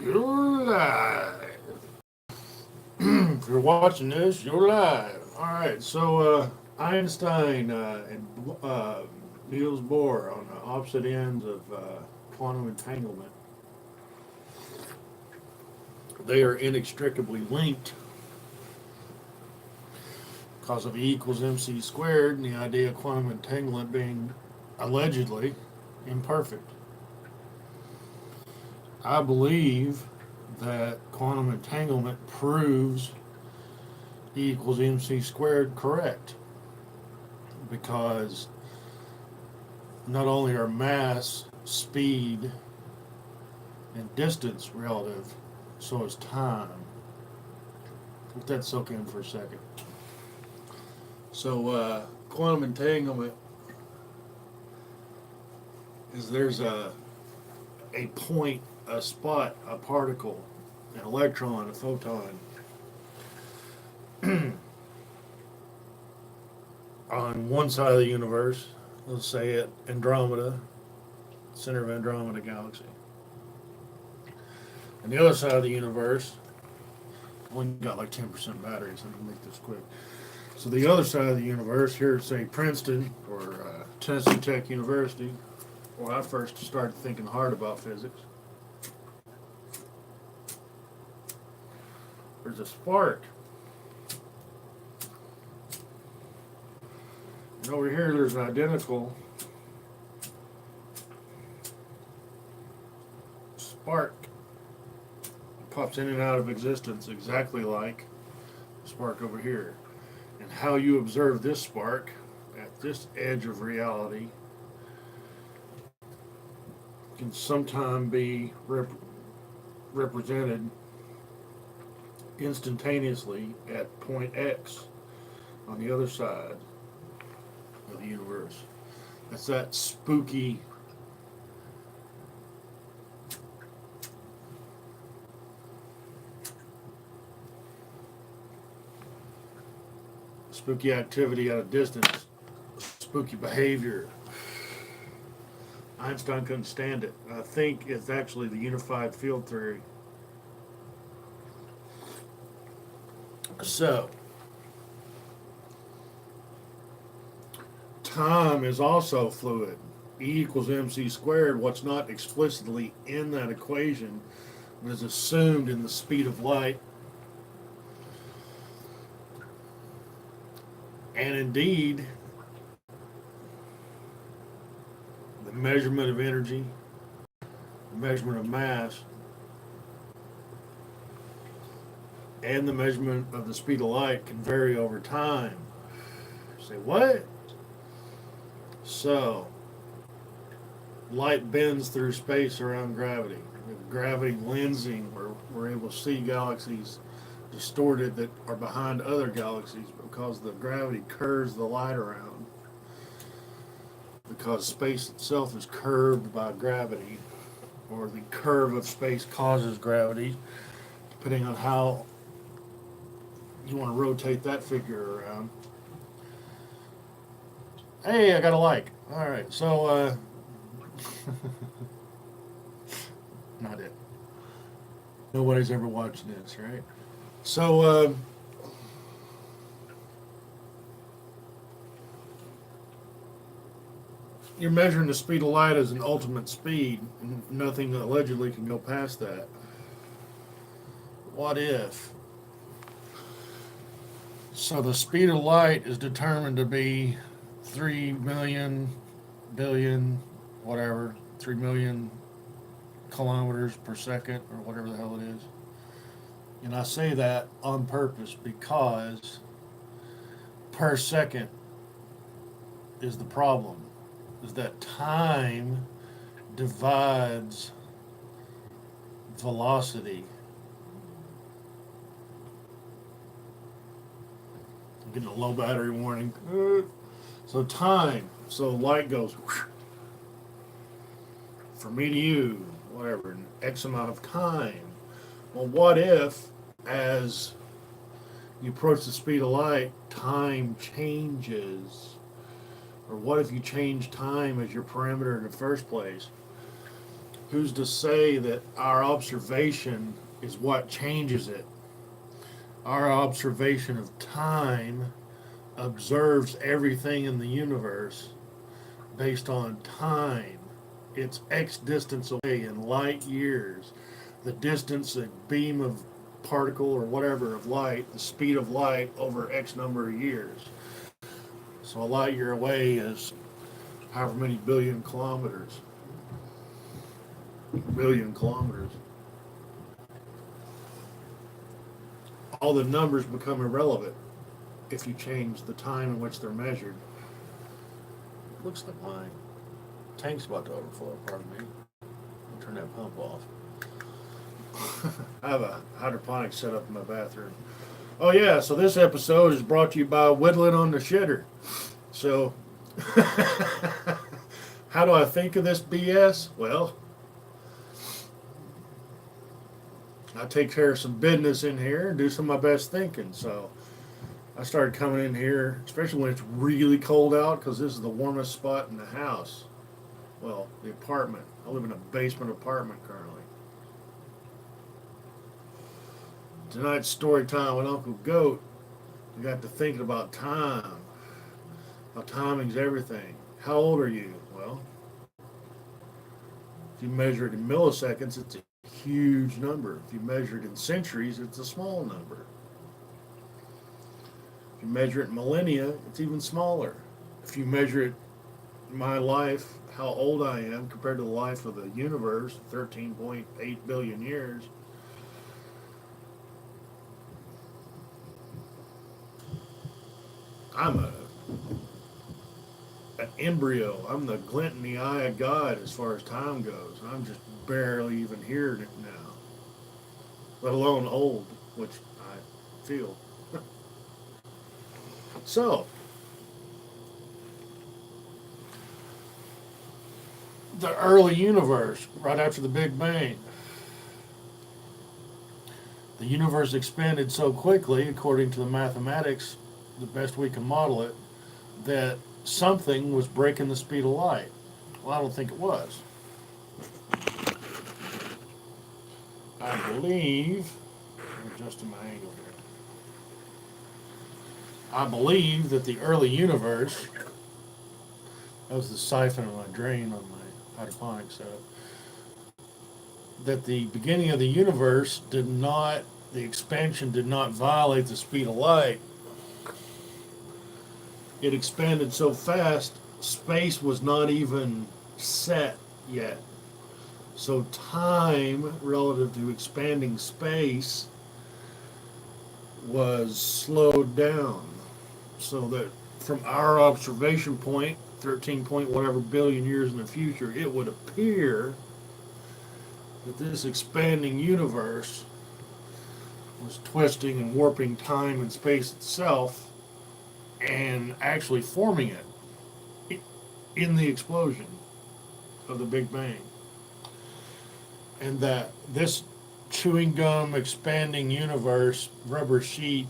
You're live. If you're watching this, you're live. All right, so Einstein and Niels Bohr on the opposite ends of quantum entanglement. They are inextricably linked because of E equals mc squared and the idea of quantum entanglement being allegedly imperfect. I believe that quantum entanglement proves E equals mc squared correct because not only are mass, speed, and distance relative, so is time. Let that soak in for a second. So, quantum entanglement is there's a point, a spot, a particle, an electron, a photon on one side of the universe, let's say at Andromeda, center of Andromeda galaxy. And the other side of the universe, we only got like 10% batteries, so I'm gonna make this quick. So the other side of the universe, here at say Princeton or Tennessee Tech University, where I first started thinking hard about physics, there's a spark. And over here there's an identical spark. It pops in and out of existence exactly like the spark over here. And how you observe this spark at this edge of reality can sometime be represented instantaneously at point X on the other side of the universe. That's that spooky activity at a distance, spooky behavior. Einstein couldn't stand it. I think it's actually the unified field theory. So, time is also fluid. E equals mc squared, what's not explicitly in that equation, but is assumed in the speed of light. And indeed, the measurement of energy, the measurement of mass, and the measurement of the speed of light can vary over time. You say, what? So, light bends through space around gravity. With gravity lensing, we're able to see galaxies distorted that are behind other galaxies because the gravity curves the light around. Because space itself is curved by gravity, or the curve of space causes gravity, depending on how you want to rotate that figure around. Hey, I got a like. All right, so not it. Nobody's ever watching this, right? So you're measuring the speed of light as an ultimate speed, and nothing allegedly can go past that. What if? So the speed of light is determined to be 3 million, billion, whatever, 3 million kilometers per second, or whatever the hell it is. And I say that on purpose because per second is the problem. Is that time divides velocity. I'm getting a low battery warning. So time, so light goes from me to you, whatever, in X amount of time. Well, what if, as you approach the speed of light, time changes? Or what if you change time as your parameter in the first place? who's to say that our observation is what changes it? Our observation of time observes everything in the universe based on time. It's X distance away in light years. The distance, a beam of particle or whatever of light, the speed of light over X number of years. So a light year away is however many billion kilometers. Billion kilometers. All the numbers become irrelevant if you change the time in which they're measured. Looks like my tank's about to overflow, pardon me. I'll turn that pump off. I have a hydroponic set up in my bathroom. Oh yeah, so this episode is brought to you by Whittling on the Shitter. So, how do I think of this BS? Well, I take care of some business in here and do some of my best thinking. So, I started coming in here, especially when it's really cold out, because this is the warmest spot in the house. Well, the apartment. I live in a basement apartment currently. Tonight's story time with Uncle Goat. We got to thinking about time. How timing's everything. How old are you? Well, if you measure it in milliseconds, it's a huge number. If you measure it in centuries, it's a small number. If you measure it in millennia, it's even smaller. If you measure it in my life, how old I am compared to the life of the universe, 13.8 billion years, I'm an embryo. I'm the glint in the eye of God as far as time goes. I'm just barely even here now, let alone old, which I feel. So, the early universe, right after the Big Bang, the universe expanded so quickly, according to the mathematics, the best we can model it, that something was breaking the speed of light. Well, I don't think it was. I believe, I'm adjusting my angle here. I believe that the early universe, that was the siphon on my drain on my hydroponic setup, that the beginning of the universe the expansion did not violate the speed of light. It expanded so fast, space was not even set yet. So time relative to expanding space was slowed down. So that from our observation point, 13 point whatever billion years in the future, it would appear that this expanding universe was twisting and warping time and space itself and actually forming it in the explosion of the Big Bang. And that this chewing gum expanding universe rubber sheet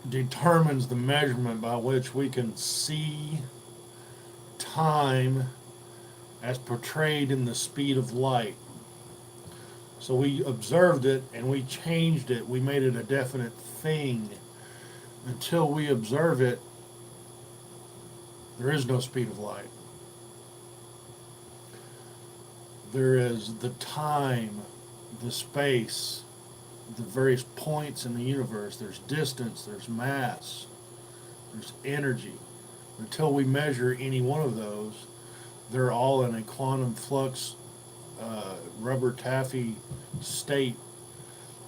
determines the measurement by which we can see time as portrayed in the speed of light. So we observed it and we changed it. We made it a definite thing. Until we observe it, there is no speed of light. There is the time, the space, the various points in the universe. There's distance, there's mass, there's energy. Until we measure any one of those, they're all in a quantum flux, rubber taffy state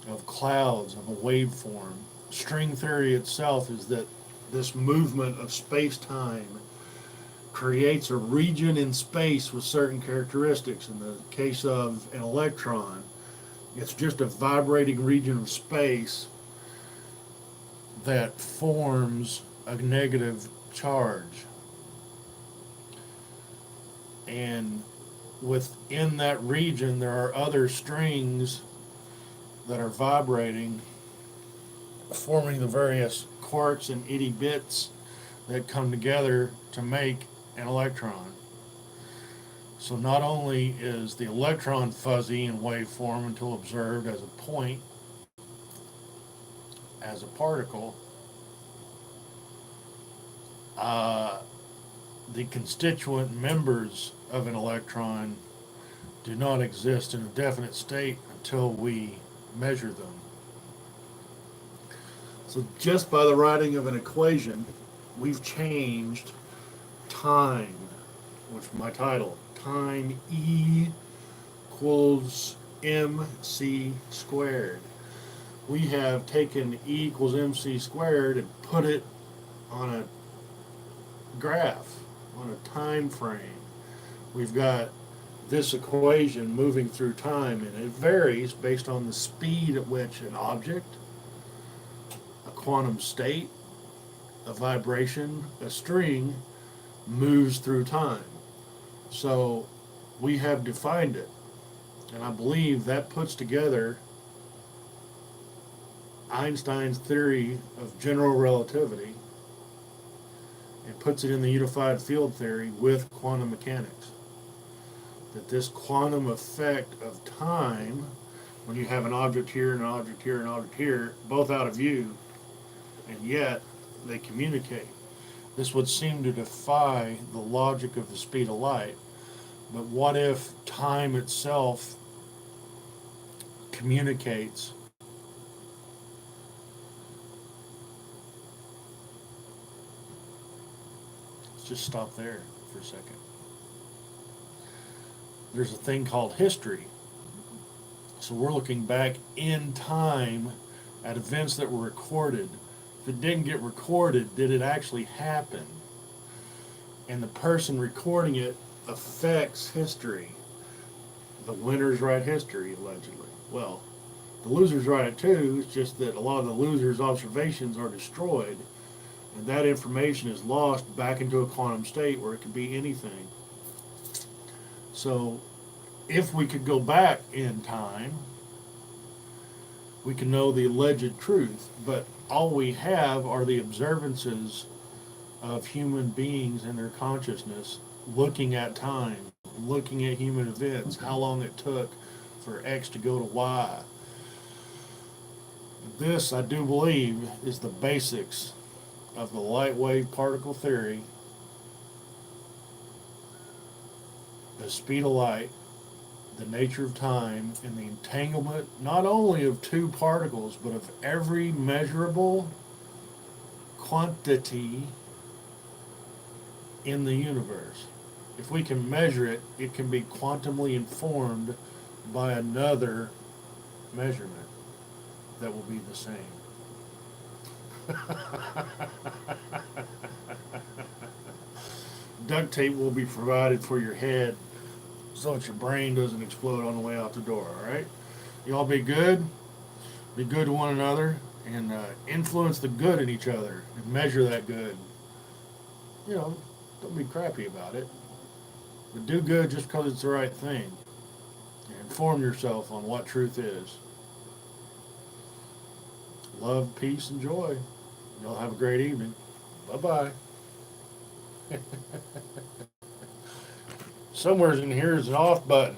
of clouds, of a waveform. String theory itself is that this movement of space-time creates a region in space with certain characteristics. In the case of an electron, it's just a vibrating region of space that forms a negative charge. And within that region, there are other strings that are vibrating, forming the various quarks and itty bits that come together to make an electron. So not only is the electron fuzzy in waveform until observed as a point, as a particle, uh, the constituent members of an electron do not exist in a definite state until we measure them. So just by the writing of an equation, we've changed time, which is my title, time E equals mc squared. We have taken E equals mc squared and put it on a graph, on a time frame. We've got this equation moving through time, and it varies based on the speed at which an object, a quantum state, a vibration, a string moves through time. So we have defined it, and I believe that puts together Einstein's theory of general relativity and puts it in the unified field theory with quantum mechanics. That this quantum effect of time, when you have an object here and an object here and an object here, both out of view, and yet they communicate. This would seem to defy the logic of the speed of light. But what if time itself communicates? Let's just stop there for a second. There's a thing called history. So we're looking back in time at events that were recorded. If it didn't get recorded, did it actually happen? And the person recording it affects history. The winners write history, allegedly. Well, the losers write it too. It's just that a lot of the losers' observations are destroyed, and that information is lost back into a quantum state where it could be anything. So if we could go back in time, we can know the alleged truth, but all we have are the observances of human beings and their consciousness looking at time, looking at human events, how long it took for X to go to Y. This, I do believe, is the basics of the light wave particle theory, the speed of light, the nature of time, and the entanglement not only of two particles, but of every measurable quantity in the universe. If we can measure it, it can be quantumly informed by another measurement that will be the same. Duct tape will be provided for your head so that your brain doesn't explode on the way out the door, all right? You all be good to one another, and influence the good in each other and measure that good. You know, don't be crappy about it, but do good just because it's the right thing. And inform yourself on what truth is. Love, peace, and joy. Y'all have a great evening. Bye-bye. Somewhere in here is an off button.